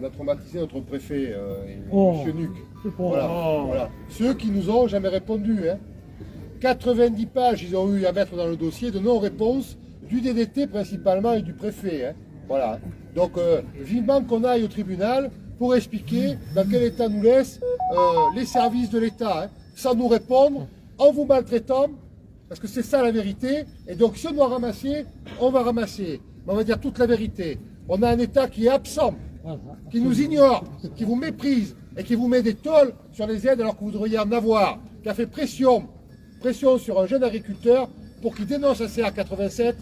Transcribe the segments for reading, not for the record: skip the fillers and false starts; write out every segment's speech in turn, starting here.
on a traumatisé notre préfet, M. Nuc. Voilà. Ceux qui nous ont jamais répondu. Hein. 90 pages, ils ont eu à mettre dans le dossier de non-réponse du DDT principalement et du préfet. Hein. Voilà. Donc, vivement qu'on aille au tribunal pour expliquer dans quel état nous laissent les services de l'État, hein, sans nous répondre, en vous maltraitant, parce que c'est ça la vérité. Et donc, si on doit ramasser, on va ramasser. Mais on va dire toute la vérité. On a un État qui est absent, qui nous ignore, qui vous méprise et qui vous met des tôles sur les aides alors que vous devriez en avoir, qui a fait pression sur un jeune agriculteur pour qu'il dénonce un CR87,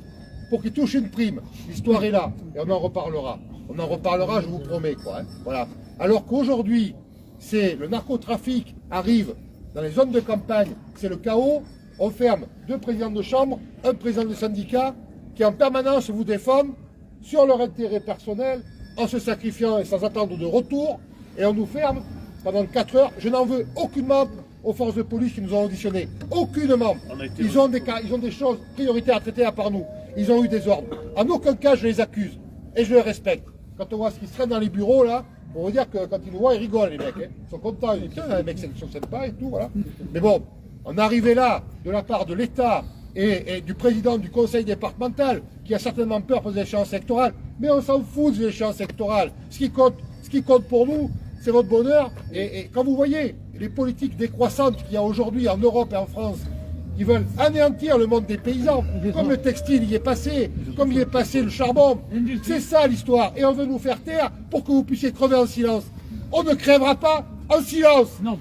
pour qu'il touche une prime. L'histoire est là et on en reparlera. On en reparlera, je vous promets, quoi. Hein. Voilà. Alors qu'aujourd'hui, c'est le narcotrafic arrive dans les zones de campagne, c'est le chaos. On ferme 2 présidents de chambre, un président de syndicat qui en permanence vous défendent sur leur intérêt personnel en se sacrifiant et sans attendre de retour. Et on nous ferme pendant 4 heures. Je n'en veux aucunement aux forces de police qui nous ont auditionnés. Aucunement. Ils ont des choses prioritaires à traiter à part nous. Ils ont eu des ordres. En aucun cas, je les accuse. Et je les respecte. Quand on voit ce qui se traîne dans les bureaux, là, on va dire que quand ils nous voient, ils rigolent, les mecs. Hein. Ils sont contents. Ils disent, tiens, les mecs sont sympas et tout, voilà. Mais bon, on est arrivé là, de la part de l'État et du président du conseil départemental, qui a certainement peur pour les échéances électorales. Mais on s'en fout des échéances électorales. Ce qui compte pour nous, c'est votre bonheur. Et quand vous voyez les politiques décroissantes qu'il y a aujourd'hui en Europe et en France, qui veulent anéantir le monde des paysans, comme le textile y est passé, comme il est passé le charbon. C'est ça l'histoire. Et on veut nous faire taire pour que vous puissiez crever en silence. On ne crèvera pas en silence. Non.